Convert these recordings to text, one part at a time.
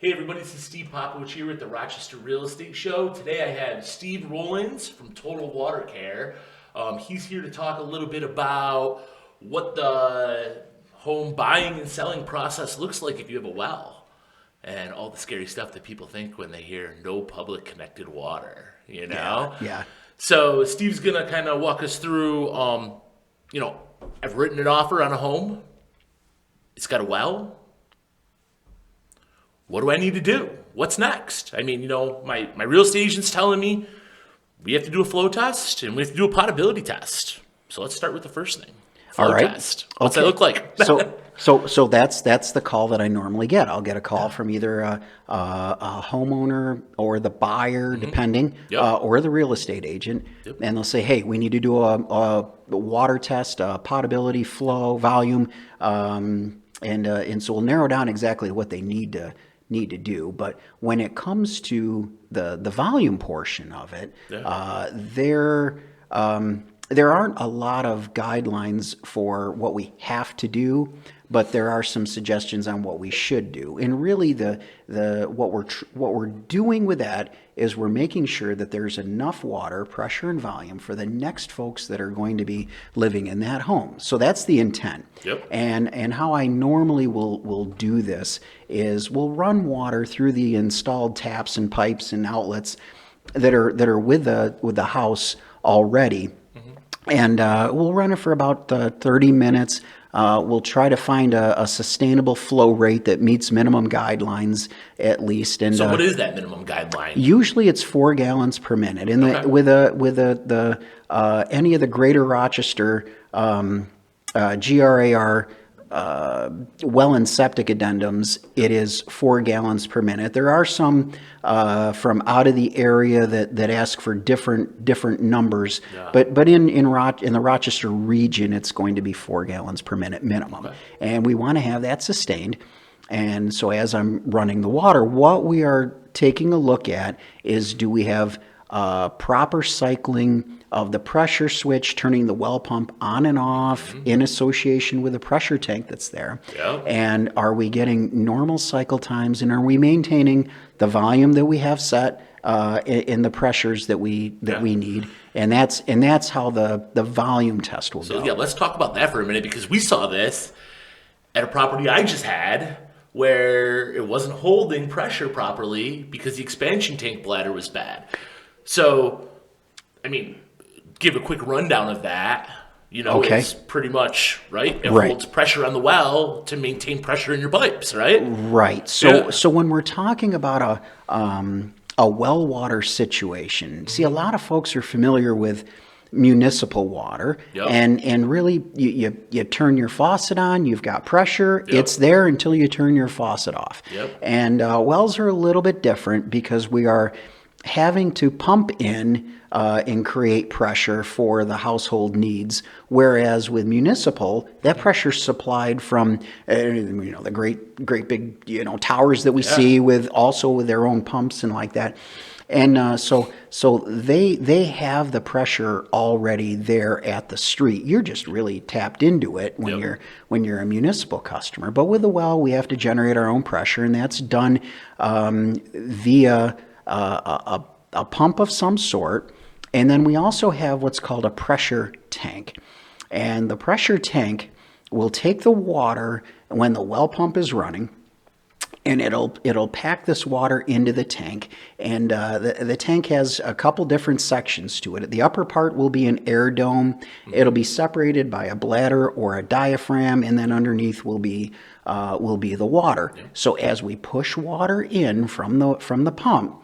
Hey everybody, this is Steve Popowych here at the Rochester Real Estate Show. Today I have Steve Rolands from Total Water Care. He's here to talk a little bit about what the home buying and selling process looks like if you have a well, and all the scary stuff that people think when they hear no public connected water, you know? Yeah. So Steve's gonna kind of walk us through, I've written an offer on a home. It's got a well. What do I need to do? What's next? I mean, my real estate agent's telling me we have to do a flow test and we have to do a potability test. So let's start with the first thing. Flow All right. test. What's that look like? So that's the call that I normally get. I'll get a call from either a homeowner or the buyer, depending, or the real estate agent, and they'll say, "Hey, we need to do a water test, potability, flow, volume," and so we'll narrow down exactly what they need to do. But when it comes to the volume portion of it, there aren't a lot of guidelines for what we have to do, but there are some suggestions on what we should do. And really, what we're doing with that is we're making sure that there's enough water, pressure, and volume for the next folks that are going to be living in that home. So that's the intent. Yep. And how I normally will do this is we'll run water through the installed taps and pipes and outlets that are with the house already. And we'll run it for about 30 minutes. We'll try to find a sustainable flow rate that meets minimum guidelines at least. And So what is that minimum guideline? usually it's 4 gallons per minute. And Okay. with any of the Greater Rochester GRAR well and septic addendums, it is 4 gallons per minute. There are some from out of the area that ask for different numbers, but in the Rochester region, it's going to be 4 gallons per minute minimum, and we want to have that sustained. And so as I'm running the water, what we are taking a look at is, do we have proper cycling of the pressure switch, turning the well pump on and off in association with the pressure tank that's there? And are we getting normal cycle times, and are we maintaining the volume that we have set in the pressures that we need? And that's how the volume test will go. So let's talk about that for a minute, because we saw this at a property I just had where it wasn't holding pressure properly because the expansion tank bladder was bad. So, I mean, give a quick rundown of that. Okay. It's pretty much, right? It holds pressure on the well to maintain pressure in your pipes, right? Right. So when we're talking about a well water situation, see, a lot of folks are familiar with municipal water, and really you turn your faucet on, you've got pressure, it's there until you turn your faucet off. And wells are a little bit different because we are having to pump in and create pressure for the household needs, whereas with municipal, that pressure is supplied from the great big towers that we see with their own pumps and like that. And so they have the pressure already there at the street. You're just really tapped into it when you're a municipal customer. But with the well, we have to generate our own pressure, and that's done via a pump of some sort. And then we also have what's called a pressure tank. And the pressure tank will take the water when the well pump is running, and it'll pack this water into the tank. And the tank has a couple different sections to it. The upper part will be an air dome. It'll be separated by a bladder or a diaphragm, and then underneath will be the water. So as we push water in from the pump,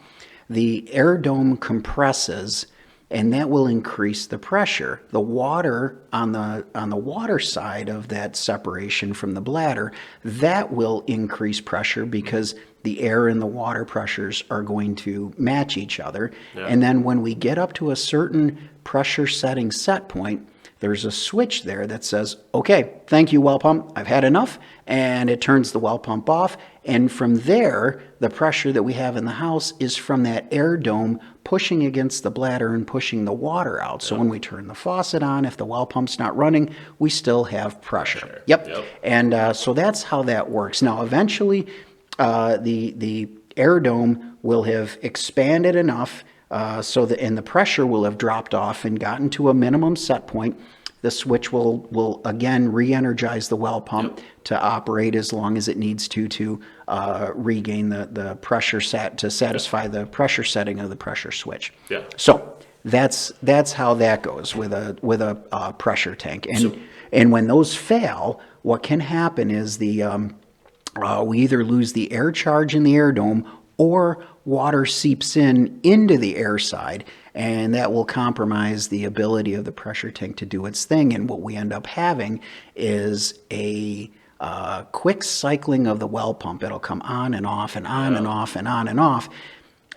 the air dome compresses, and that will increase the pressure. The water on the water side of that separation from the bladder, that will increase pressure because the air and the water pressures are going to match each other. And then when we get up to a certain pressure setting set point, there's a switch there that says, okay, thank you, well pump, I've had enough, and it turns the well pump off. And from there, the pressure that we have in the house is from that air dome pushing against the bladder and pushing the water out. So when we turn the faucet on, if the well pump's not running, we still have pressure. And so that's how that works. Now, eventually, the air dome will have expanded enough so that and the pressure will have dropped off and gotten to a minimum set point. The switch will again re-energize the well pump to operate as long as it needs to regain the pressure set to satisfy the pressure setting of the pressure switch. Yeah. So that's how that goes with a pressure tank. And when those fail, what can happen is we either lose the air charge in the air dome or water seeps into the air side, and that will compromise the ability of the pressure tank to do its thing. And what we end up having is a quick cycling of the well pump. It'll come on and off and on and off and on and off.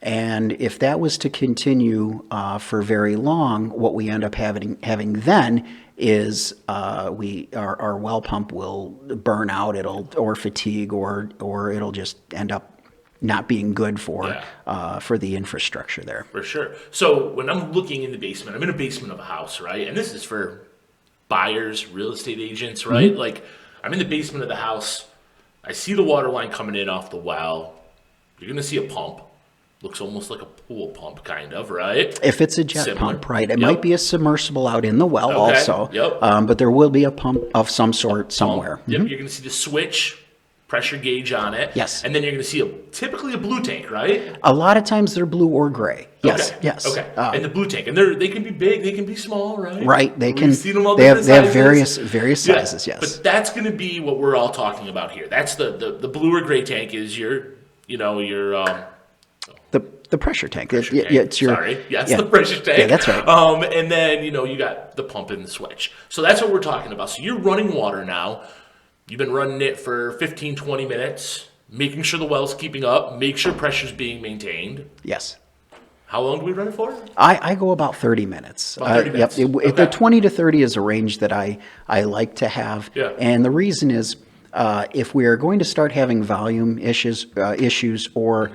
And if that was to continue for very long, what we end up having then is our well pump will burn out, or fatigue, or it'll just end up not being good for the infrastructure there. For sure. So when I'm looking in the basement, I'm in a basement of a house, right? And this is for buyers, real estate agents, right? Mm-hmm. Like, I'm in the basement of the house. I see the water line coming in off the well. You're going to see a pump. Looks almost like a pool pump, kind of, right? If it's a jet pump, right? It might be a submersible out in the well also. Yep. But there will be a pump of some sort somewhere. Yep. Mm-hmm. You're going to see the switch, pressure gauge on it. Yes. And then you're going to see typically a blue tank, right? A lot of times they're blue or gray. Yes. Okay. Yes. Okay. And the blue tank, and they can be big, they can be small, right? Right. They can. We've seen them all they have sizes. various sizes. Yes. But that's going to be what we're all talking about here. That's the blue or gray tank is your the pressure tank. It's your the pressure tank. Yeah, that's right. And then you got the pump and the switch. So that's what we're talking about. So you're running water now. You've been running it for 15, 20 minutes, making sure the well's keeping up, make sure pressure's being maintained. Yes. How long do we run it for? I go about 30 minutes. About 30 minutes. Yep. The 20 to 30 is a range that I like to have. Yeah. And the reason is if we are going to start having volume issues or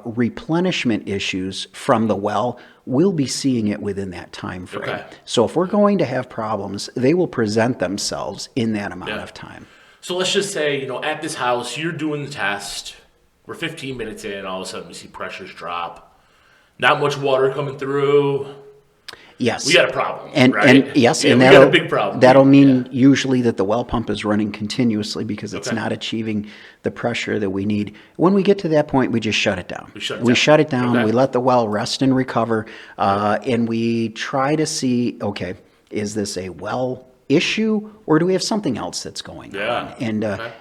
replenishment issues from the well, we'll be seeing it within that time frame. Okay. So if we're going to have problems, they will present themselves in that amount of time. So let's just say, at this house, you're doing the test. We're 15 minutes in, all of a sudden we see pressures drop. Not much water coming through. Yes. We got a problem, and right? Yes, and we got a big problem. That'll mean usually that the well pump is running continuously because it's not achieving the pressure that we need. When we get to that point, we just shut it down. We shut it down. We let the well rest and recover, and we try to see, okay, is this a well issue or do we have something else that's going on?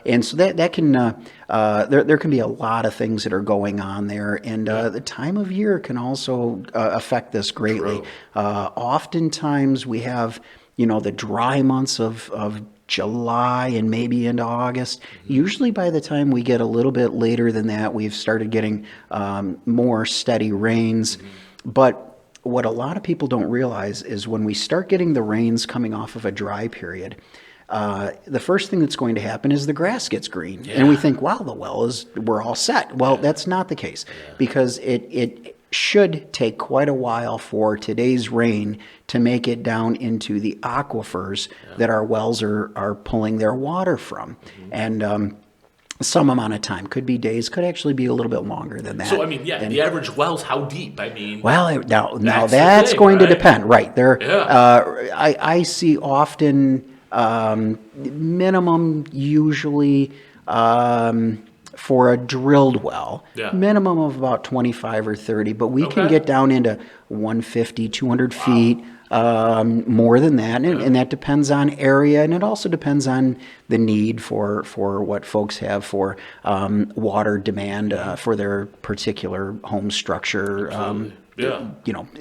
And so that can there can be a lot of things that are going on there, and the time of year can also affect this greatly. Oftentimes we have the dry months of July and maybe into August. Mm-hmm. Usually by the time we get a little bit later than that, we've started getting more steady rains. Mm-hmm. But what a lot of people don't realize is when we start getting the rains coming off of a dry period, the first thing that's going to happen is the grass gets green. Yeah. And we think, wow, we're all set. Well, that's not the case because it should take quite a while for today's rain to make it down into the aquifers that our wells are pulling their water from. Mm-hmm. And some amount of time, could be days, could actually be a little bit longer than that. So the average well's how deep? Well, now that's going to depend, right? I see often minimum usually for a drilled well, minimum of about 25 or 30, but we can get down into 150, 200 feet. More than that, and that depends on area, and it also depends on the need for what folks have for water demand for their particular home structure.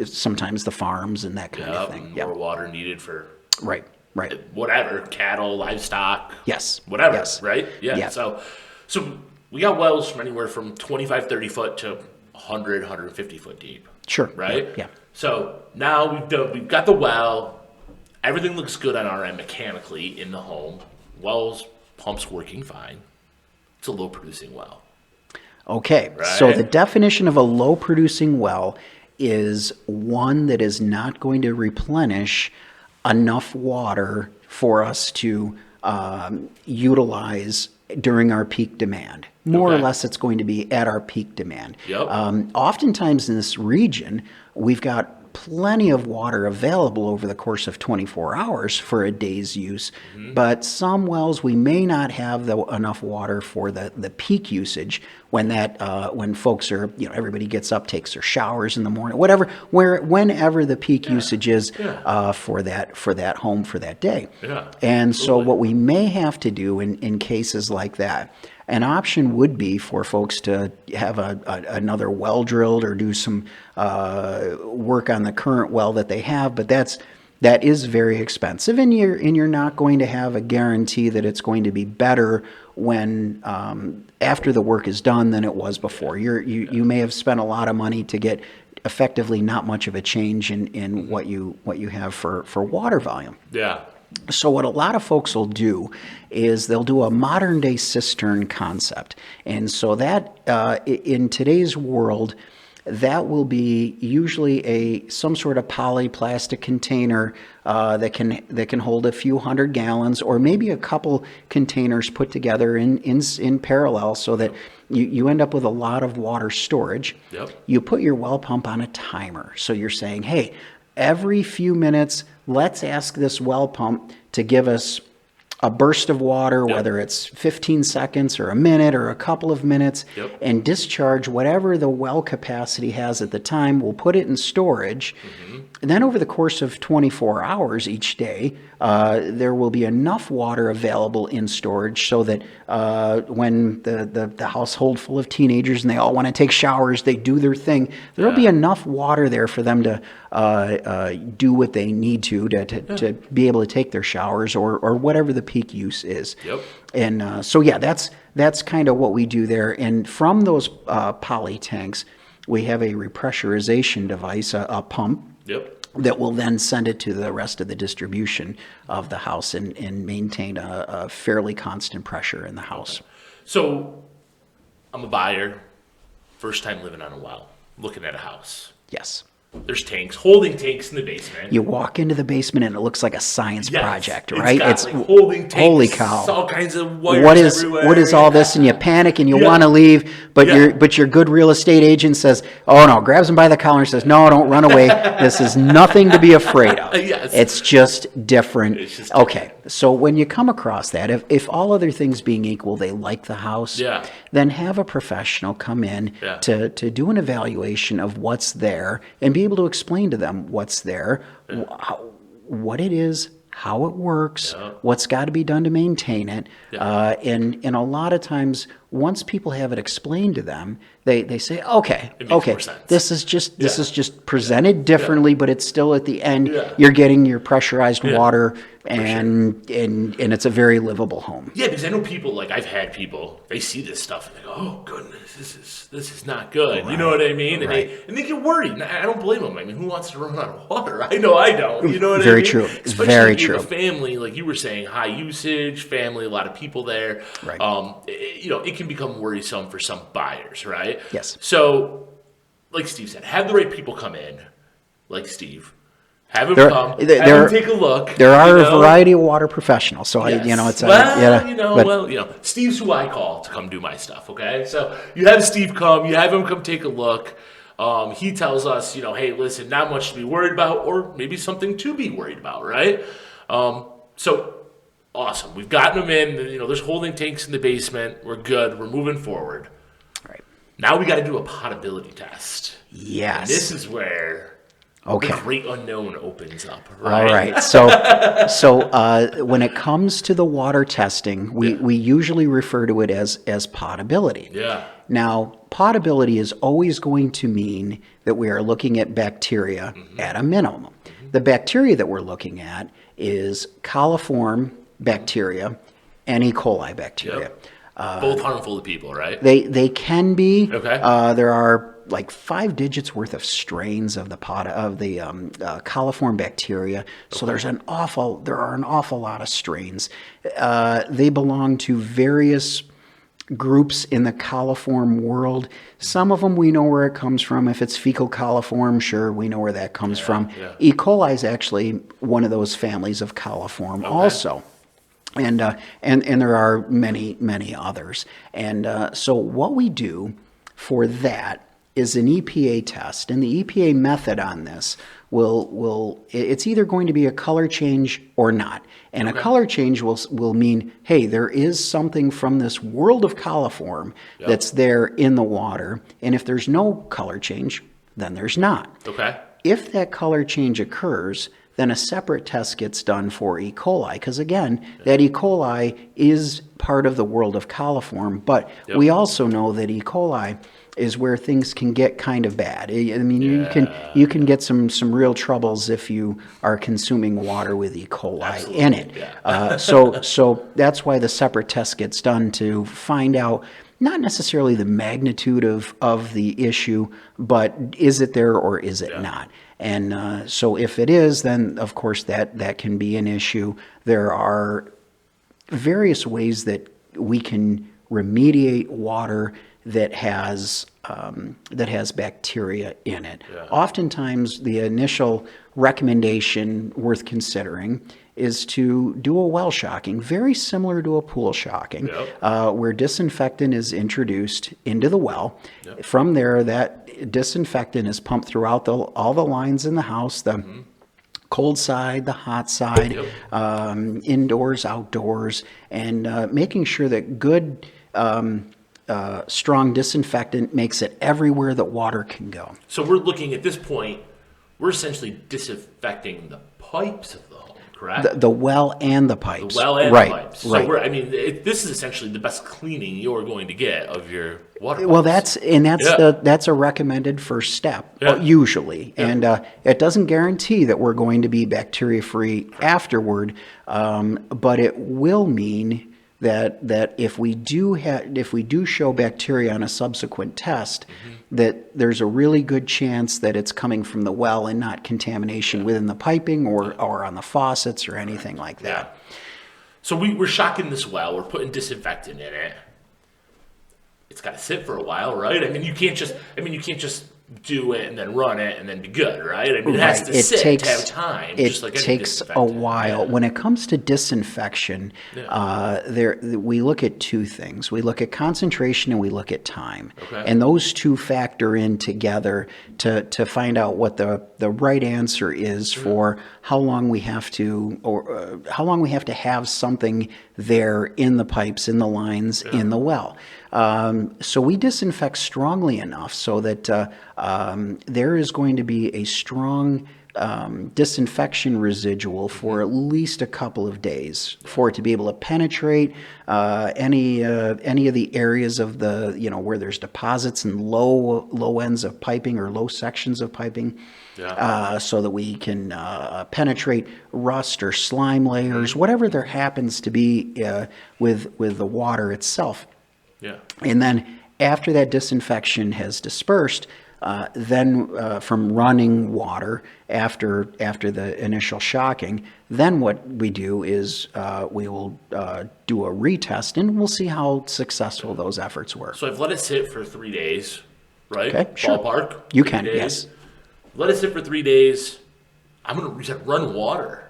Sometimes the farms and that kind of thing. More water needed for right. Whatever, cattle, livestock. Yes. Whatever. Yes. Right. Yeah. So we got wells from anywhere from 25, 30 foot to 100, 150 foot deep. Sure. Right. Yeah. So now we've got the well. Everything looks good on our end mechanically in the home. Wells, pumps working fine. It's a low producing well. Okay. Right? So the definition of a low producing well is one that is not going to replenish enough water for us to utilize during our peak demand. More or Okay. less, it's going to be at our peak demand. Yep. Oftentimes in this region, we've got plenty of water available over the course of 24 hours for a day's use, but some wells we may not have enough water for the peak usage when folks are, everybody gets up, takes their showers in the morning, whenever the peak usage is for that home for that day. Yeah, And so absolutely. what we may have to do in cases like that, an option would be for folks to have another well drilled or do some work on the current well that they have, but that is very expensive, and you're not going to have a guarantee that it's going to be better when after the work is done than it was before. You may have spent a lot of money to get effectively not much of a change in what you have for water volume. Yeah. So what a lot of folks will do is they'll do a modern day cistern concept. And so that in today's world, that will be usually some sort of polyplastic container that can hold a few hundred gallons, or maybe a couple containers put together in parallel, so that you end up with a lot of water storage. Yep. You put your well pump on a timer. So you're saying, hey, every few minutes, let's ask this well pump to give us a burst of water, whether it's 15 seconds or a minute or a couple of minutes, and discharge whatever the well capacity has at the time. We'll put it in storage. And then over the course of 24 hours each day, there will be enough water available in storage so that when the household full of teenagers and they all want to take showers, they do their thing, there will be enough water there for them to do what they need to be able to take their showers or whatever the peak use is. Yep. And so that's kind of what we do there. And from those poly tanks, we have a repressurization device, a pump. Yep. That will then send it to the rest of the distribution of the house and maintain a fairly constant pressure in the house. So I'm a buyer, first time living on a well, looking at a house. Yes. There's tanks, holding tanks in the basement. You walk into the basement and it looks like a science project, right? It's got, like, holding tanks, holy cow! all kinds of wires everywhere. What is all this? And you panic and you want to leave, but your good real estate agent says, "Oh no!" Grabs him by the collar and says, "No, don't run away. This is nothing to be afraid of. Yes. It's just different." It's just okay, so when you come across that, if all other things being equal, they like the house, then have a professional come in to do an evaluation of what's there and be able to explain to them what's there, what it is, how it works, what's got to be done to maintain it. And a lot of times, once people have it explained to them, they say, okay, this is just presented differently, but it's still at the end, you're getting your pressurized water, and it's a very livable home. Yeah, because I know people, like I've had people, they see this stuff and they go, "Oh goodness, this is not good." Right. You know what I mean? And they get worried. And I don't blame them. I mean, who wants to run out of water? I know I don't. You know what I mean? Very true. Especially very if you true. have a family, like you were saying, high usage family, a lot of people there. Right. It can become worrisome for some buyers, right? Yes. So, like Steve said, have the right people come in, like Steve. Have him come. Have him take a look. There are a variety of water professionals, so it's Steve's who I call to come do my stuff. Okay, so you have Steve come. You have him come take a look. He tells us, hey, listen, not much to be worried about, or maybe something to be worried about, right? So awesome. We've gotten them in. There's holding tanks in the basement. We're good. We're moving forward. All right. Now we got to do a potability test. Yes. And this is where the great unknown opens up. Right? All right. So when it comes to the water testing, we usually refer to it as potability. Yeah. Now, potability is always going to mean that we are looking at bacteria at a minimum. The bacteria that we're looking at is coliform bacteria and E. coli bacteria. Both harmful to people, right? They can be. Okay. There are like 5 digits worth of strains of the coliform bacteria. So there are an awful lot of strains. They belong to various groups in the coliform world. Some of them we know where it comes from. If it's fecal coliform, sure, we know where that comes from. E. coli is actually one of those families of coliform also. and there are many others. And so what we do for that is an EPA test, and the EPA method on this it's either going to be a color change or not. And a color change will mean, hey, there is something from this world of coliform that's there in the water, and if there's no color change, then there's not. Okay. If that color change occurs, then a separate test gets done for E. coli, because again, that E. coli is part of the world of coliform, but we also know that E. coli is where things can get kind of bad. I mean, you can get some real troubles if you are consuming water with E. coli in it. Yeah. So that's why the separate test gets done, to find out not necessarily the magnitude of the issue, but is it there or is it not? And so if it is, then of course that can be an issue. There are various ways that we can remediate water that has bacteria in it. Oftentimes, the initial recommendation worth considering is to do a well shocking, very similar to a pool shocking, where disinfectant is introduced into the well. From there, that disinfectant is pumped throughout all the lines in the house, the cold side, the hot side, indoors, outdoors, and making sure that good strong disinfectant makes it everywhere that water can go. So we're looking at this point, we're essentially disinfecting the pipes of the home, correct? The well and the pipes. The well and the pipes. So right. This is essentially the best cleaning you're going to get of your water pipes. Well, that's a recommended first step, usually. And it doesn't guarantee that we're going to be bacteria-free afterward, but it will mean that if we do show bacteria on a subsequent test, that there's a really good chance that it's coming from the well and not contamination within the piping or on the faucets or anything like that. So we're shocking this well. We're putting disinfectant in it. It's got to sit for a while, right? I mean, you can't just do it and then run it and then be good, right? I mean, it has to sit to have time. It just like takes a while. When it comes to disinfection, we look at two things. We look at concentration and we look at time. And those two factor in together to find out what the right answer is for how long we have to have something there in the pipes, in the lines, in the well. So we disinfect strongly enough so that there is going to be a strong disinfection residual for at least a couple of days for it to be able to penetrate any of the areas of the where there's deposits and low ends of piping or low sections of piping. So that we can penetrate rust or slime layers, whatever there happens to be with the water itself. And then after that disinfection has dispersed, then from running water after the initial shocking, then what we do is we will do a retest and we'll see how successful those efforts were. So I've let it sit for 3 days, right? Okay, sure. Ballpark. You can, days. Yes. Let it sit for 3 days. I'm going to run water.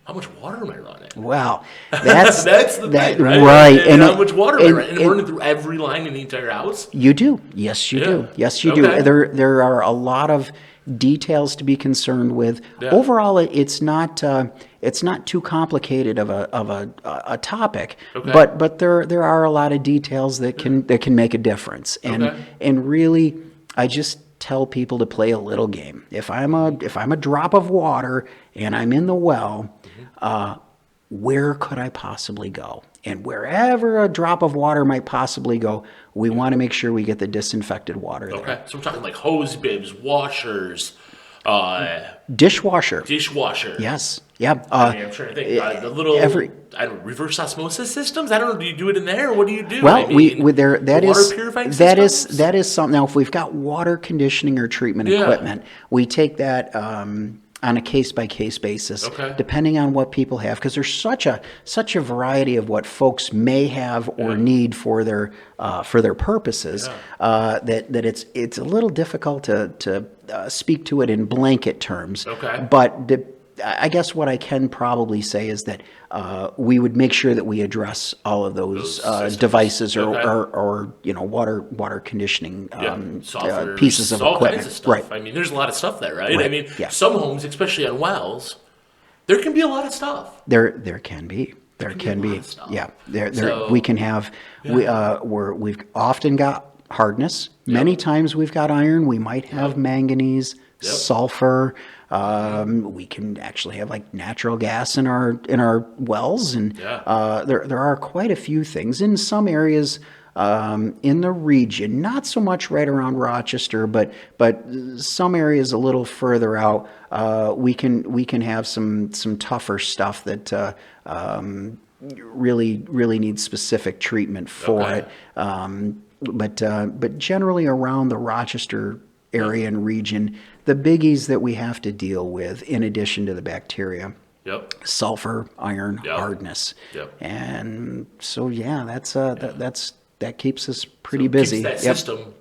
How much water am I running? Well, that's the thing, right? Right. And how much water am I running? And running through every line in the entire house? You do. Yes, you do. Yes, you do. There are a lot of details to be concerned with. Overall, it's not too complicated of a topic, but there are a lot of details that can make a difference. And really, I just tell people to play a little game. If I'm a drop of water and I'm in the well, where could I possibly go? And wherever a drop of water might possibly go, we want to make sure we get the disinfected water there. Okay, so we're talking like hose bibs, washers, dishwasher. Yes. Yeah. I'm trying to think. The little reverse osmosis systems. I don't know. Do you do it in there? Or what do you do? Well, water purifying systems? That is something. Now, if we've got water conditioning or treatment equipment, we take that on a case-by-case basis, depending on what people have, because there's such a variety of what folks may have or need for their purposes that it's a little difficult to speak to it in blanket terms. But I guess what I can probably say is that we would make sure that we address all of those devices or water conditioning Software, pieces of all equipment. kinds of stuff. Right. I mean, there's a lot of stuff there, right? Right. I mean, Yeah. some homes, especially on wells, there can be a lot of stuff. There can be. There can be. Yeah. We can have. We've often got hardness. Many times we've got iron. We might have manganese, sulfur. We can actually have like natural gas in our wells, and there are quite a few things in some areas in the region. Not so much right around Rochester, but some areas a little further out. We can have some tougher stuff that really needs specific treatment for it. But generally around the Rochester area and region, the biggies that we have to deal with, in addition to the bacteria, sulfur, iron, hardness, and so that keeps us pretty busy. Keeps that system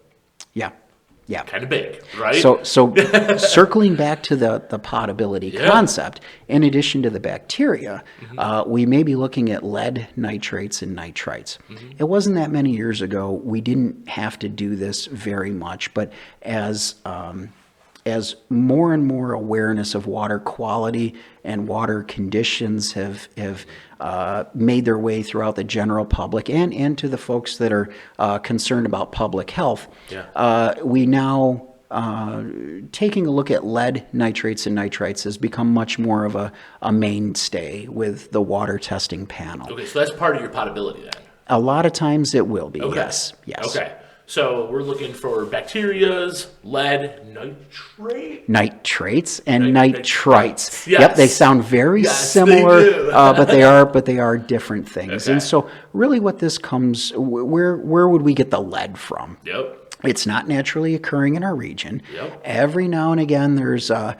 kind of big, right? So circling back to the potability concept, in addition to the bacteria, we may be looking at lead nitrates and nitrites. It wasn't that many years ago. We didn't have to do this very much, but as more and more awareness of water quality and water conditions have made their way throughout the general public and to the folks that are concerned about public health, we now, taking a look at lead nitrates and nitrites has become much more of a mainstay with the water testing panel. Okay, so that's part of your potability then? A lot of times it will be, yes. Okay. So we're looking for bacterias, lead, nitrates, and nitrites. Yes. Yep, they sound very similar, but they are different things. And so, really, what this comes, where would we get the lead from? It's not naturally occurring in our region. Every now and again, there's a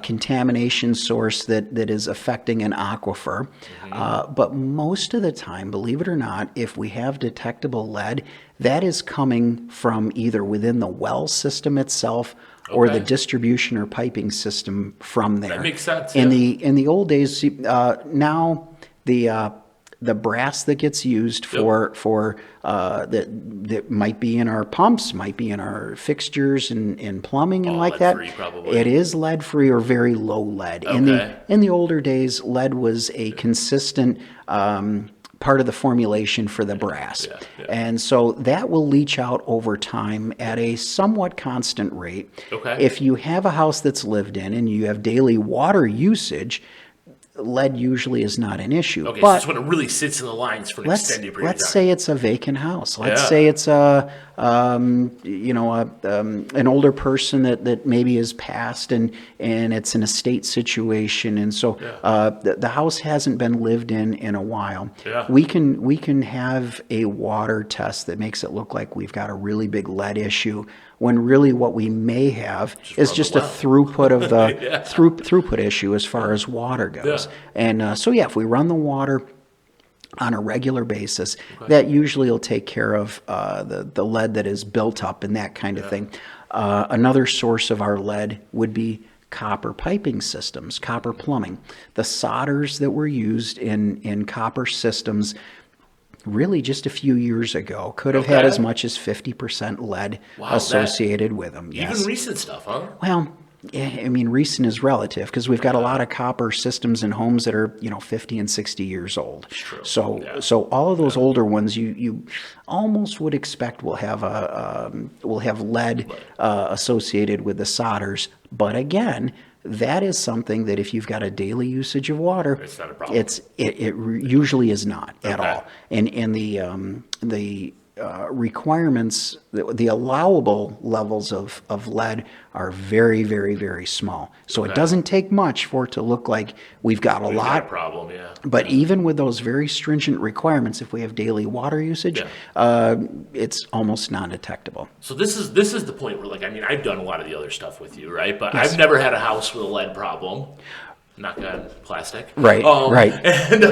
contamination source that is affecting an aquifer. But most of the time, believe it or not, if we have detectable lead, that is coming from either within the well system itself or the distribution or piping system from there. That makes sense. In the old days, now the brass that gets used for that might be in our pumps, might be in our fixtures and plumbing and like that. Probably. It is lead free or very low lead. In the older days, lead was a consistent part of the formulation for the brass. And so that will leach out over time at a somewhat constant rate. If you have a house that's lived in and you have daily water usage, lead usually is not an issue. Okay, but so it's when it really sits in the lines for an extended period of time. Let's say it's a vacant house. Let's say it's an older person that maybe has passed and it's an estate situation, and so the house hasn't been lived in a while. We can have a water test that makes it look like we've got a really big lead issue, when really what we may have is just a throughput of the throughput issue as far as water goes. And so if we run the water on a regular basis, that usually will take care of the lead that is built up and that kind of thing. Another source of our lead would be copper piping systems, copper plumbing. The solders that were used in copper systems really just a few years ago could have had as much as 50% lead associated with them. Even recent stuff, huh? Well, I mean, recent is relative because we've got a lot of copper systems in homes that are 50 and 60 years old. True. So all of those older ones you almost would expect will have lead associated with the solders. But again, that is something that if you've got a daily usage of water, it's not a problem. It usually is not at all. And the requirements, the allowable levels of lead are very, very, very small. So it doesn't take much for it to look like we've got a lot. Got a problem, But even with those very stringent requirements, if we have daily water usage, it's almost non-detectable. So this is the point where, I've done a lot of the other stuff with you, right? But I've never had a house with a lead problem. Knock on plastic. Right. And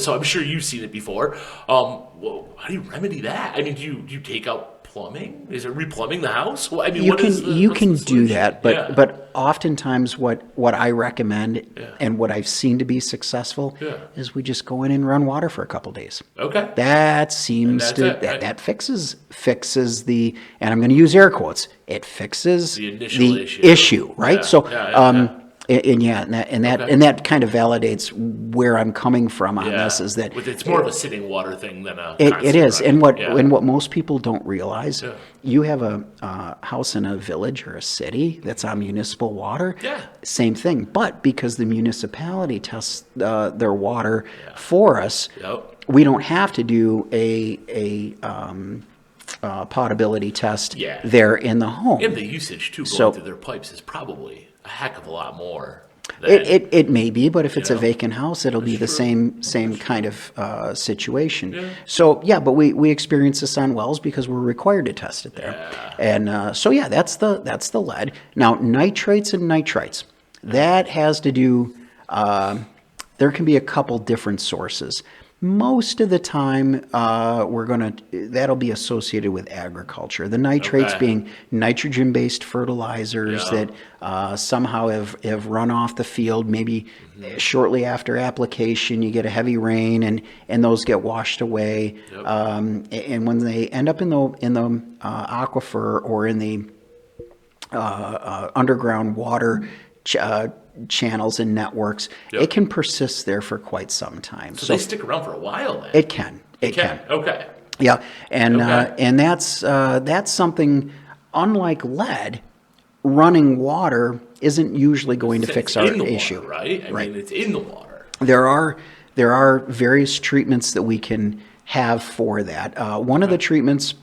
so I'm sure you've seen it before. Well, how do you remedy that? I mean, do you take out plumbing? Is it replumbing the house? Well, I mean, You what can is the, you what's can the do solution? that, Yeah. but oftentimes what I recommend Yeah. and what I've seen to be successful Yeah. is we just go in and run water for a couple days. Okay. That seems that's to it, right? that fixes the, and I'm going to use air quotes. It fixes The initial the issue. right? Yeah, So yeah, yeah, yeah. And Okay. that kind of validates where I'm coming from on Yeah. this, is that It's more of a sitting water thing than a it constant is. running. And what most people don't realize, Yeah. you have a house in a village or a city that's on municipal water. Yeah. Same thing. But because the municipality tests their water for us, Yep. we don't have to do a potability test Yeah. there in the home. And the usage too going So- through their pipes is probably a heck of a lot more. It may be, but if it's a know, vacant house, it'll be the true. same kind of situation. Yeah. So yeah, but we experience this on wells because we're required to test it there. Yeah. And so yeah, that's the lead. Now nitrates and nitrites, that has to do. There can be a couple different sources. Most of the time, that'll be associated with agriculture. The nitrates Okay. being nitrogen-based fertilizers Yeah. that somehow have run off the field. Maybe shortly after application, you get a heavy rain, and those get washed away. Yep. And when they end up in the aquifer or in the underground water channels and networks, Yep. it can persist there for quite some time. So they stick around for a while then. It can. It can. Okay. Yeah, and Okay. and that's something. Unlike lead, running water isn't usually going to fix It's our in the issue. water, right? I mean, it's in the water. There are various treatments that we can have for that. One of the treatments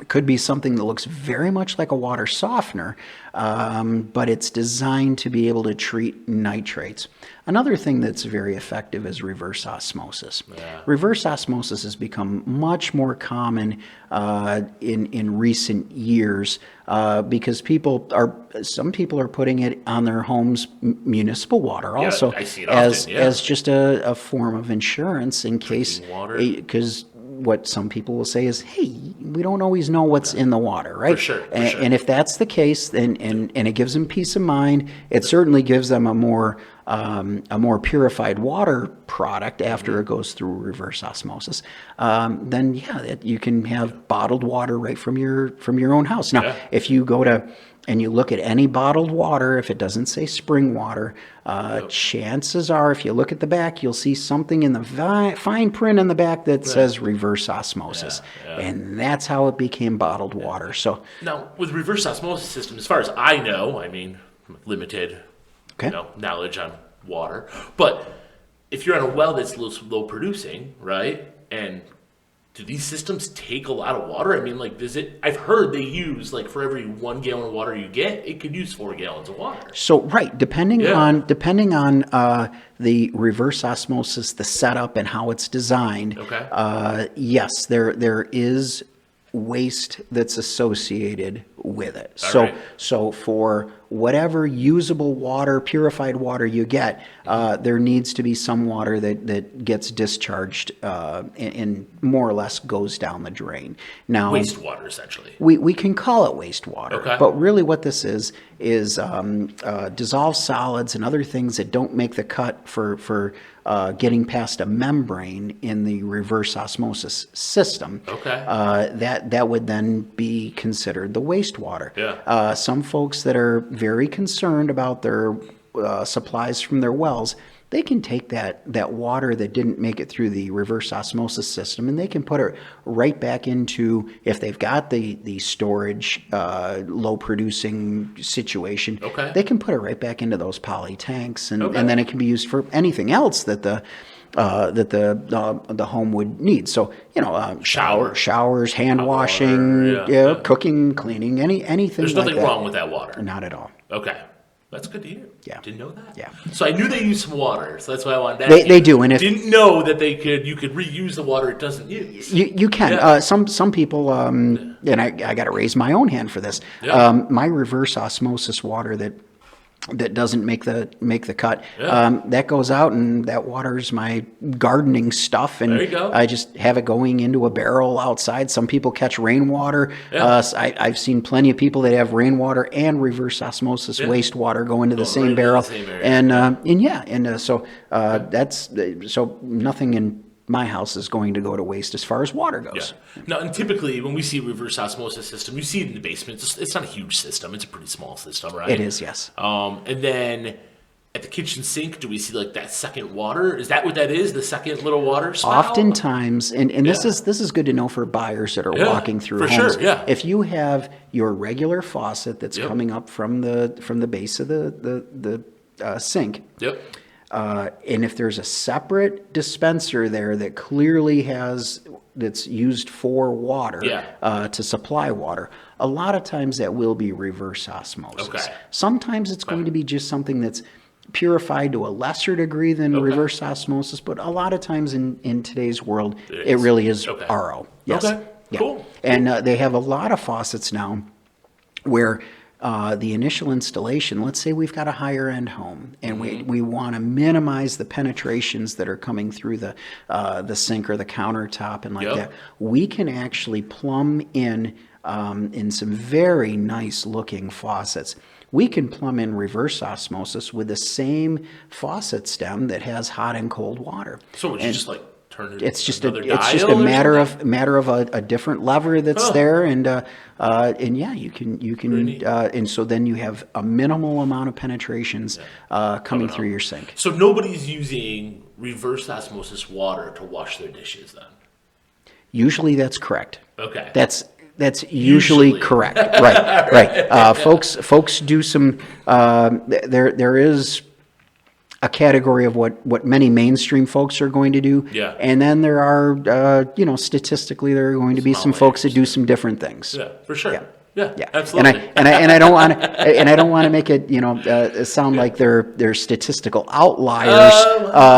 could be something that looks very much like a water softener, but it's designed to be able to treat nitrates. Another thing that's very effective is reverse osmosis. Yeah. Reverse osmosis has become much more common in recent years because some people are putting it on their homes municipal water Yeah, also I see it as often, yeah. as just a form of insurance in case, Drinking water. because what some people will say is, hey, we don't always know what's in the water, right? For sure, for and, sure. and if that's the case, then and it gives them peace of mind. It certainly gives them a more purified water product after Mm-hmm. it goes through reverse osmosis. Then you can have bottled water right from your own house. Now, Yeah. if you go to and you look at any bottled water, if it doesn't say spring water, chances are, if you look at the back, you'll see something in the fine print in the back that says reverse osmosis. Yeah. And that's how it became bottled water. So, Now, with reverse osmosis system, as far as I know, I mean, limited okay. knowledge on water, but if you're on a well that's low producing, right, and do these systems take a lot of water? I mean, like, I've heard they use, like, for every 1 gallon of water you get, it could use 4 gallons of water. So right, depending Yeah. on the reverse osmosis, the setup, and how it's designed. Okay. Yes, there is waste that's associated with it. All So right. so for whatever usable water, purified water you get, there needs to be some water that gets discharged and more or less goes down the drain. Now, Wastewater, essentially. we can call it wastewater, Okay. but really what this is dissolved solids and other things that don't make the cut for getting past a membrane in the reverse osmosis system. Okay. That would then be considered the wastewater. Yeah. Some folks that are very concerned about their supplies from their wells, they can take that water that didn't make it through the reverse osmosis system and they can put it right back into, if they've got the storage low producing situation, Okay. they can put it right back into those poly tanks and, Okay. and then it can be used for anything else that the home would need. So, showers, hand Hot washing, water, yeah. cooking, cleaning, anything There's like nothing that. wrong with that water. Not at all. Okay. That's good to hear. Yeah. Didn't know that. Yeah. So I knew they used some water, so that's why I wanted to ask They you. do, and if Didn't know that you could reuse the water it doesn't use. you can, Yeah. some people, and I got to raise my own hand for this. Yeah. My reverse osmosis water that that doesn't make the cut. Yeah. That goes out, and that waters my gardening stuff, and There you go. I just have it going into a barrel outside. Some people catch rainwater. Yeah. I've seen plenty of people that have rainwater and reverse osmosis wastewater go into the Right same into the barrel, same area. that's so nothing in my house is going to go to waste as far as water goes. Yeah. Now, and typically when we see a reverse osmosis system, you see it in the basement. It's not a huge system. It's a pretty small system, right? It is, yes. And then at the kitchen sink, do we see like that second water? Is that what that is? The second little water spout? Oftentimes, and this is good to know for buyers that are walking through for homes. sure, yeah. If you have your regular faucet that's coming up from the base of the sink, Yep. and if there's a separate dispenser there that clearly that's used for water to supply water, a lot of times that will be reverse osmosis. Okay. Sometimes it's going to be just something that's purified to a lesser degree than reverse osmosis, but a lot of times in today's world, it really is RO. Yes. Okay. Yeah. Cool. And they have a lot of faucets now where the initial installation, let's say we've got a higher end home and we want to minimize the penetrations that are coming through the sink or the countertop and like that, we can actually plumb in some very nice looking faucets. We can plumb in reverse osmosis with the same faucet stem that has hot and cold water. So would you just like turn it? It's just another it's just dial a or matter something? of a different lever that's there, and yeah, you can and so then you have a minimal amount of penetrations coming through your sink. So nobody's using reverse osmosis water to wash their dishes then? Usually that's correct. Okay. That's usually correct. Right. Folks do some. There is a category of what many mainstream folks are going to do. Yeah. And then there are, statistically, there are going to be some folks that do some different things. Yeah, for sure. Yeah. Yeah, absolutely. And I don't want to make it sound like they're statistical outliers,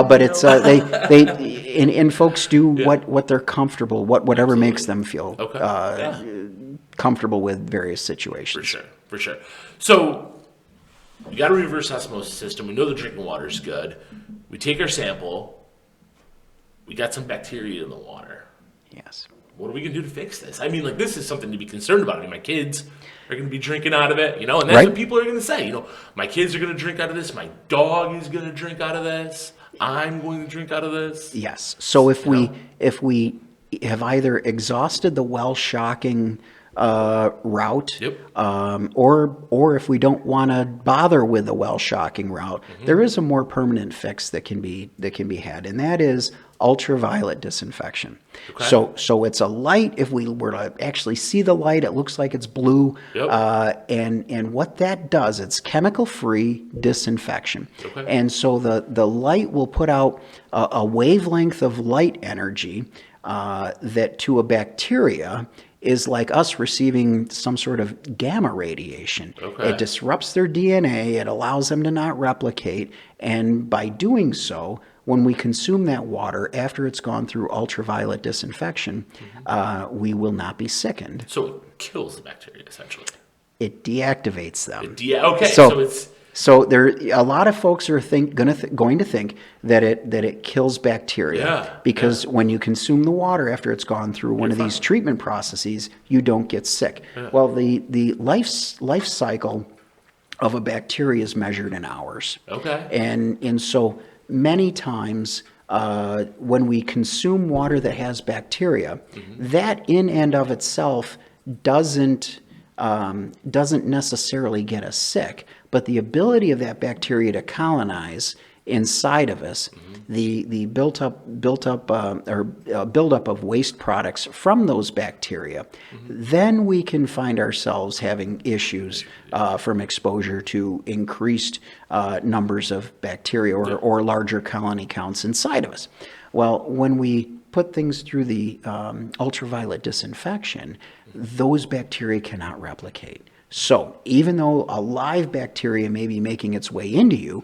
but it's and folks do what they're comfortable, whatever makes them feel comfortable with various situations. For sure. So we got a reverse osmosis system. We know the drinking water is good. We take our sample. We got some bacteria in the water. Yes. What are we going to do to fix this? I mean, like, this is something to be concerned about. I mean, my kids are going to be drinking out of it, and that's what people are going to say. My kids are going to drink out of this. My dog is going to drink out of this. I'm going to drink out of this. Yes. So if we have either exhausted the well shocking route, or if we don't want to bother with the well shocking route, there is a more permanent fix that can be had, and that is ultraviolet disinfection. Okay. So it's a light. If we were to actually see the light, it looks like it's blue. And what that does, it's chemical free disinfection. Okay. And so the light will put out a wavelength of light energy that to a bacteria is like us receiving some sort of gamma radiation. Okay. It disrupts their DNA, it allows them to not replicate, and by doing so, when we consume that water after it's gone through ultraviolet disinfection, we will not be sickened. So it kills the bacteria, essentially. It deactivates them. So there, a lot of folks are going to think that it kills bacteria because when you consume the water after it's gone through one of these treatment processes, you don't get sick. Yeah. Well, the life cycle of a bacteria is measured in hours. Okay. And so many times when we consume water that has bacteria, that in and of itself doesn't necessarily get us sick, but the ability of that bacteria to colonize inside of us, the buildup of waste products from those bacteria, then we can find ourselves having issues from exposure to increased numbers of bacteria or larger colony counts inside of us. Well, when we put things through the ultraviolet disinfection, those bacteria cannot replicate. So even though a live bacteria may be making its way into you,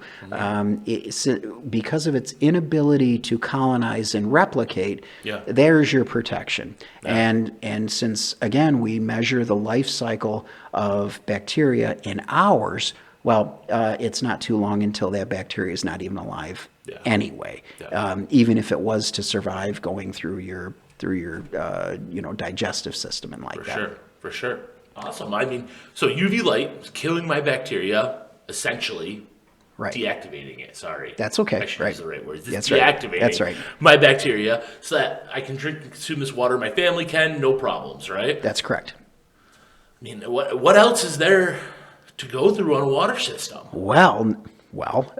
because of its inability to colonize and replicate, there's your protection. Yeah. And since, again, we measure the life cycle of bacteria in hours, Well, it's not too long until that bacteria is not even alive anyway. Yeah. Even if it was to survive going through your digestive system and like that. For sure. Awesome. I mean, so UV light is killing my bacteria, essentially. Right. Deactivating it. Sorry. That's okay. I should Right. use the right words. It's That's deactivating right. That's right. my bacteria so that I can drink and consume this water. My family can, no problems, right? That's correct. I mean, what else is there to go through on a water system? Well, Well,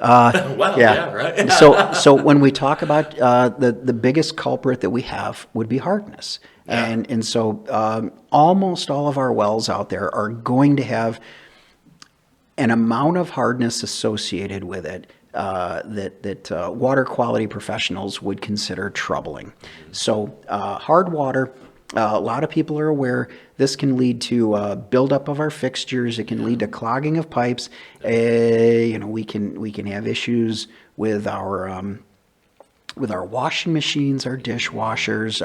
yeah. right. So when we talk about the biggest culprit that we have would be hardness. Yeah. And so almost all of our wells out there are going to have an amount of hardness associated with it that water quality professionals would consider troubling. So hard water, a lot of people are aware this can lead to buildup of our fixtures. It can lead to clogging of pipes. We can have issues with our washing machines, our dishwashers,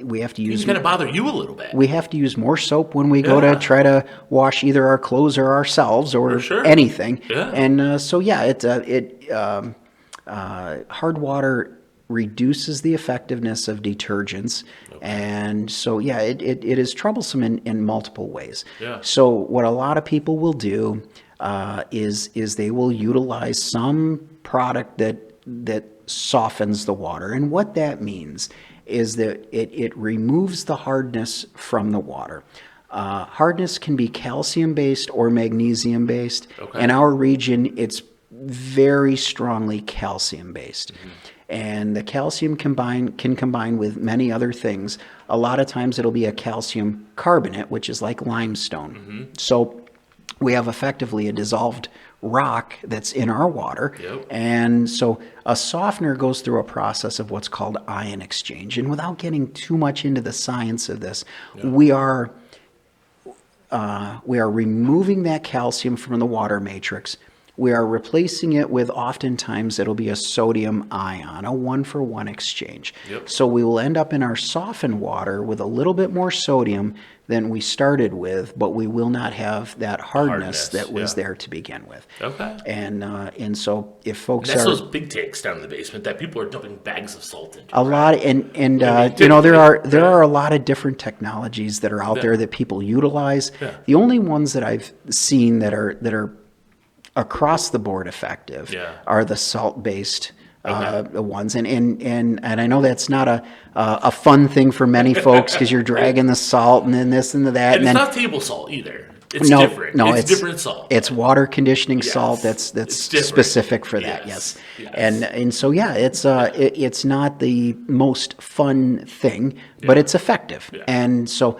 we have to use. It's going to bother you a little bit. We have to use more soap when we go to try to wash either our clothes or ourselves or anything. Yeah. And hard water reduces the effectiveness of detergents. Okay. And so, it is troublesome in multiple ways. Yeah. So what a lot of people will do is they will utilize some product that softens the water. And what that means is that it removes the hardness from the water. Hardness can be calcium-based or magnesium-based. Okay. In our region, it's very strongly calcium-based. Mm-hmm. And the calcium can combine with many other things. A lot of times it'll be a calcium carbonate, which is like limestone. Mm-hmm. So we have effectively a dissolved rock that's in our water. Yep. And so a softener goes through a process of what's called ion exchange. And without getting too much into the science of this, we are removing that calcium from the water matrix. We are replacing it with, oftentimes, it'll be a sodium ion, a 1-for-1 exchange. Yep. So we will end up in our softened water with a little bit more sodium than we started with, but we will not have that hardness that was there to begin with. Okay. And so if folks that's those big tanks down in the basement that people are dumping bags of salt into. A lot, there are a lot of different technologies that are out there that people utilize. Yeah. The only ones that I've seen that are across the board effective are the salt-based ones, and I know that's not a fun thing for many folks because you're dragging the salt and then this and that, and it's not table salt either. It's different. No, it's different salt. It's water conditioning salt that's specific for that. Yes. And so it's not the most fun thing, but it's effective, and so.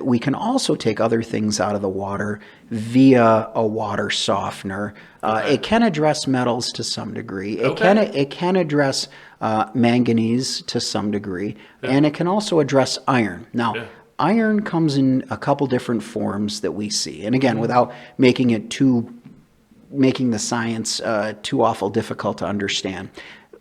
We can also take other things out of the water via a water softener. It can address metals to some degree. It can address manganese to some degree, and it can also address iron. Now, iron comes in a couple different forms that we see, and again, without making the science too awful difficult to understand.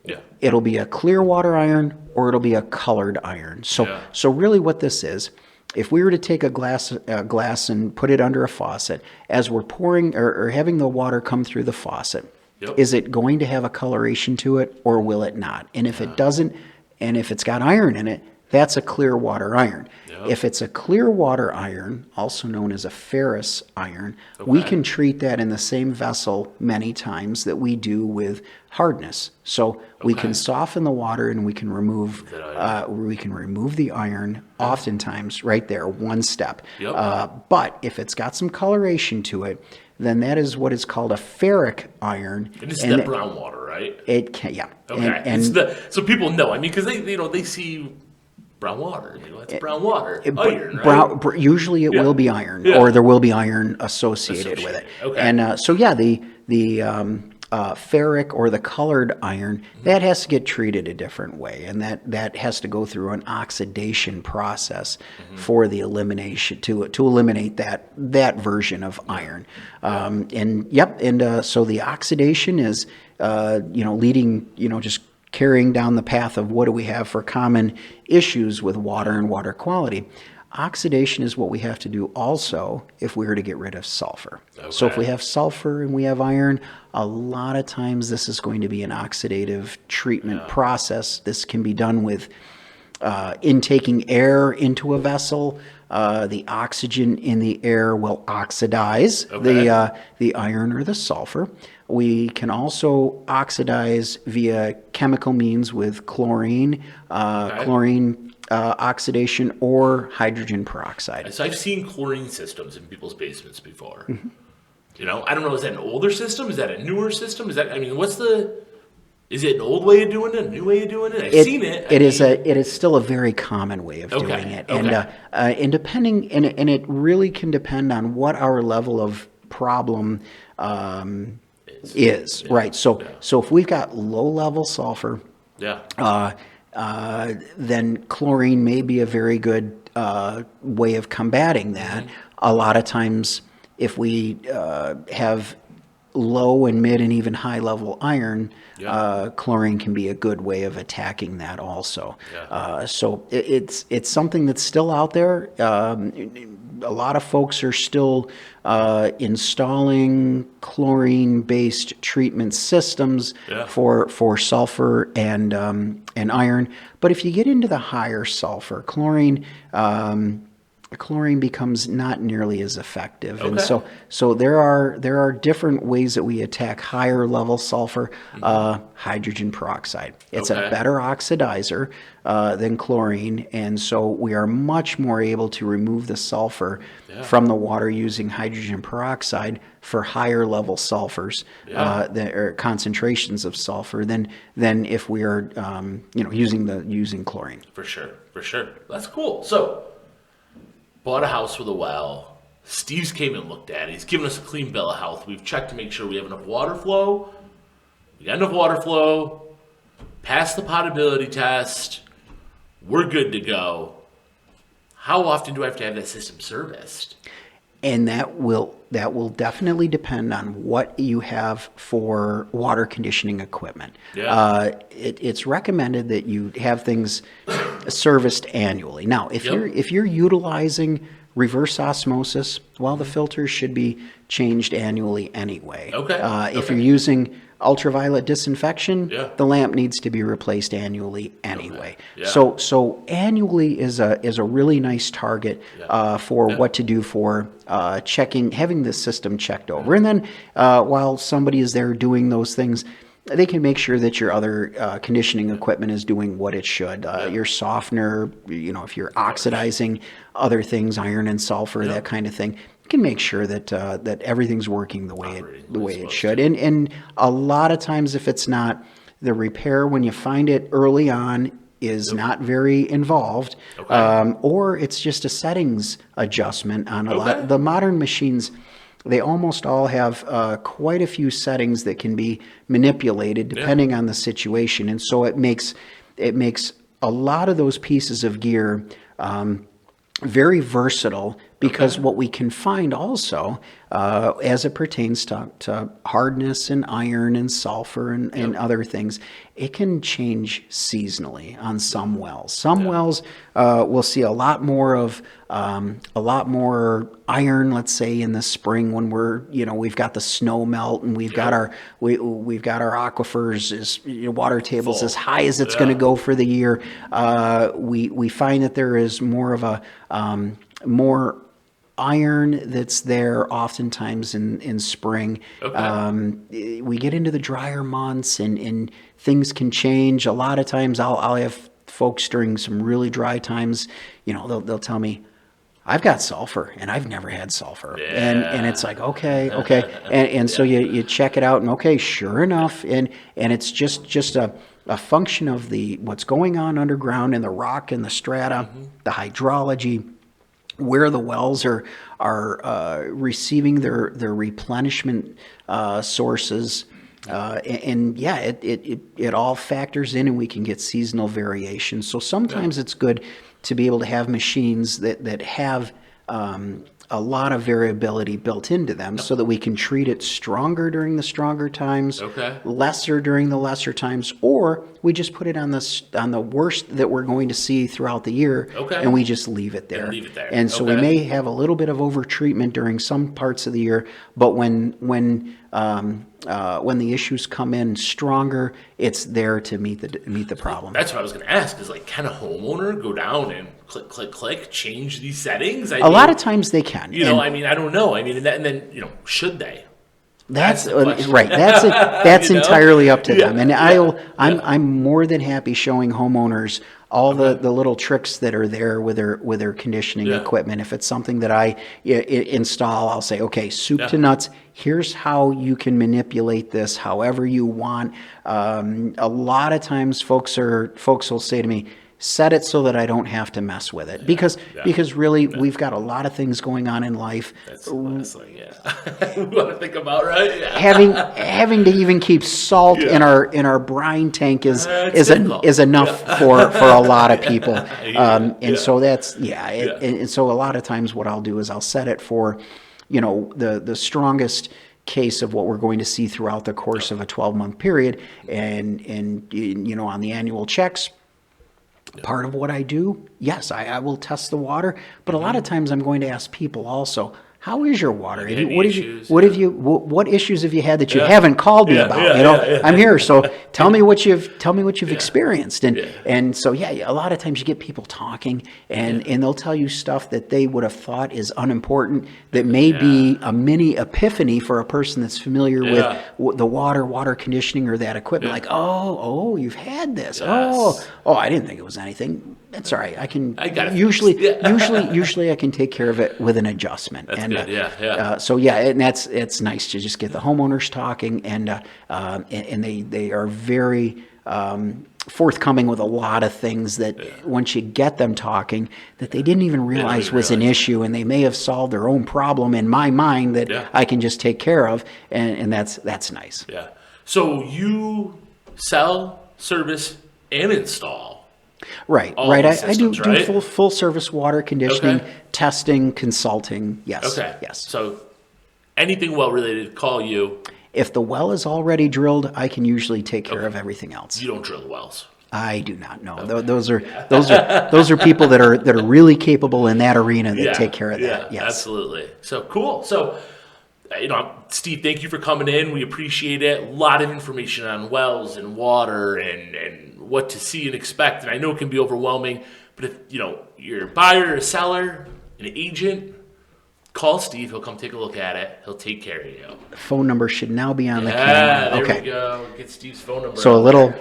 Yeah. It'll be a clear water iron or it'll be a colored iron. So really what this is, if we were to take a glass and put it under a faucet, as we're pouring or having the water come through the faucet, is it going to have a coloration to it or will it not? And if it doesn't, and if it's got iron in it, that's a clear water iron. If it's a clear water iron, also known as a ferrous iron, we can treat that in the same vessel many times that we do with hardness. So we can soften the water and we can remove the iron oftentimes right there, one step. But if it's got some coloration to it, then that is what is called a ferric iron. And it's the brown water, right? It can, yeah. Okay. And so people know. I mean, because they see brown water. It's brown water. Iron, right? Usually it will be iron, or there will be iron associated with it. Okay. And the ferric or the colored iron, that has to get treated a different way, and that has to go through an oxidation process for the elimination to eliminate that version of iron. So the oxidation is leading just carrying down the path of what do we have for common issues with water and water quality. Oxidation is what we have to do also if we were to get rid of sulfur. Okay. So if we have sulfur and we have iron, a lot of times this is going to be an oxidative treatment process. This can be done with intaking air into a vessel. The oxygen in the air will oxidize the iron or the sulfur. We can also oxidize via chemical means with chlorine, oxidation, or hydrogen peroxide. So I've seen chlorine systems in people's basements before. You know, I don't know, is that an older system? Is that a newer system? Is it an old way of doing it, a new way of doing it? I've seen it. It is still a very common way of doing it. And depending, and it really can depend on what our level of problem is. Right. So if we've got low level sulfur, then chlorine may be a very good way of combating that. A lot of times, if we have low and mid and even high level iron, chlorine can be a good way of attacking that also. So it's something that's still out there. A lot of folks are still installing chlorine-based treatment systems for sulfur and iron. But if you get into the higher sulfur, chlorine becomes not nearly as effective. And so there are different ways that we attack higher level sulfur. Hydrogen peroxide. It's a better oxidizer than chlorine, and so we are much more able to remove the sulfur from the water using hydrogen peroxide for higher level sulfurs, or concentrations of sulfur than if we are using chlorine. For sure. That's cool. So bought a house with a well. Steve's came and looked at it. He's given us a clean bill of health. We've checked to make sure we have enough water flow. We got enough water flow. Passed the potability test. We're good to go. How often do I have to have that system serviced? And that will definitely depend on what you have for water conditioning equipment. It's recommended that you have things serviced annually. Now, if you're utilizing reverse osmosis, the filters should be changed annually anyway. If you're using ultraviolet disinfection, the lamp needs to be replaced annually anyway. So annually is a really nice target for what to do for having the system checked over. And then while somebody is there doing those things, they can make sure that your other conditioning equipment is doing what it should. Your softener, if you're oxidizing other things, iron and sulfur, that kind of thing, you can make sure that that everything's working the way it should. And a lot of times, if it's not, the repair when you find it early on is not very involved, or it's just a settings adjustment on a lot. The modern machines, they almost all have quite a few settings that can be manipulated depending on the situation, and so it makes a lot of those pieces of gear very versatile, because what we can find also, as it pertains to hardness and iron and sulfur and other things, it can change seasonally on some wells. Some wells will see a lot more iron, let's say in the spring when we've got the snow melt and we've got our aquifers water tables as high as it's going to go for the year. We find that there is more of a more iron that's there oftentimes in spring. We get into the drier months and things can change. A lot of times I'll have folks during some really dry times, they'll tell me, I've got sulfur and I've never had sulfur. And it's like, okay. And so you check it out and sure enough. And it's just a function of what's going on underground in the rock and the strata, the hydrology, where the wells are receiving their replenishment sources, it all factors in, and we can get seasonal variation. So sometimes it's good to be able to have machines that have a lot of variability built into them so that we can treat it stronger during the stronger times, lesser during the lesser times, or we just put it on the worst that we're going to see throughout the year, and we just leave it there. And so we may have a little bit of over-treatment during some parts of the year, but when the issues come in stronger, it's there to meet the problem. That's what I was going to ask, is like, can a homeowner go down and click, change these settings? A lot of times they can. I mean, I don't know. I mean, and then, should they? That's right. That's entirely up to them. And I'm more than happy showing homeowners all the little tricks that are there with their conditioning equipment. If it's something that I install, I'll say, okay, soup to nuts. Here's how you can manipulate this however you want. A lot of times, folks will say to me, set it so that I don't have to mess with it, because really we've got a lot of things going on in life. That's the last thing, we want to think about, right? Having to even keep salt in our brine tank is enough for a lot of people. So that's and so a lot of times what I'll do is I'll set it for the strongest case of what we're going to see throughout the course of a 12-month period, and on the annual checks. Part of what I do, yes, I will test the water, but a lot of times I'm going to ask people also, how is your water? What issues have you had that you haven't called me about? I'm here, so tell me what you've experienced, and so a lot of times you get people talking, and they'll tell you stuff that they would have thought is unimportant, that may be a mini epiphany for a person that's familiar with the water conditioning or that equipment. Like, oh, you've had this. Oh, I didn't think it was anything. That's all right. Usually I can take care of it with an adjustment. That's good. And it's nice to just get the homeowners talking, and they are very forthcoming with a lot of things that once you get them talking that they didn't even realize was an issue, and they may have solved their own problem in my mind that I can just take care of, and that's nice. Yeah. So you sell, service, and install. Right. I do full service water conditioning, testing, consulting. Yes. Okay. Yes. So anything well related, call you. If the well is already drilled, I can usually take care of everything else. You don't drill the wells. I do not know. Those are people that are really capable in that arena that take care of that. Yes. Absolutely. So cool. So Steve, thank you for coming in. We appreciate it. A lot of information on wells and water and what to see and expect. And I know it can be overwhelming, but if you're a buyer, a seller, an agent, call Steve. He'll come take a look at it. He'll take care of you. The phone number should now be on the camera. There we go. Get Steve's phone number. So a little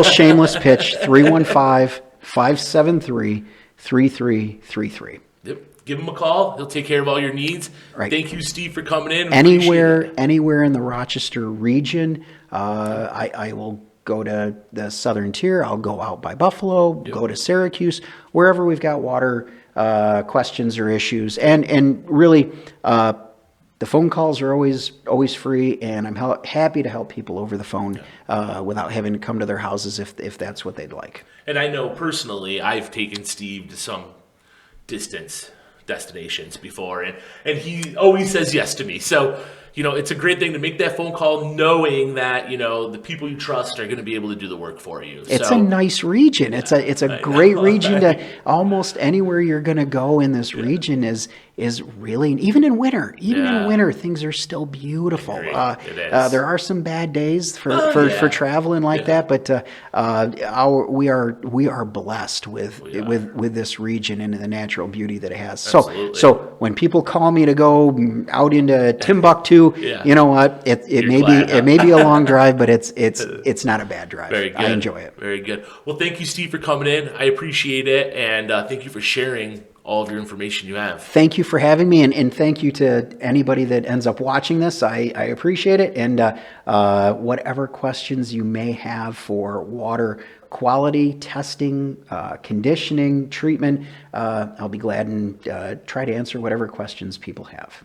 shameless pitch, 315-573-3333. Yep. Give him a call. He'll take care of all your needs. Right. Thank you, Steve, for coming in. Anywhere in the Rochester region, I will go to the southern tier. I'll go out by Buffalo, go to Syracuse, wherever we've got water questions or issues. And really, the phone calls are always free, and I'm happy to help people over the phone without having to come to their houses if that's what they'd like. And I know personally, I've taken Steve to some destinations before, and he always says yes to me. So it's a great thing to make that phone call knowing that the people you trust are going to be able to do the work for you. It's a nice region. It's a great region to almost anywhere you're going to go in this region is really, even in winter things are still beautiful. There are some bad days for traveling like that, but we are blessed with this region and the natural beauty that it has. Absolutely. So when people call me to go out into Timbuktu, you know what? It may be a long drive, but it's not a bad drive. Very good. I enjoy it. Very good. Well, thank you, Steve, for coming in. I appreciate it, and thank you for sharing all of your information you have. Thank you for having me, and thank you to anybody that ends up watching this. I appreciate it, and whatever questions you may have for water quality, testing, conditioning, treatment, I'll be glad and try to answer whatever questions people have.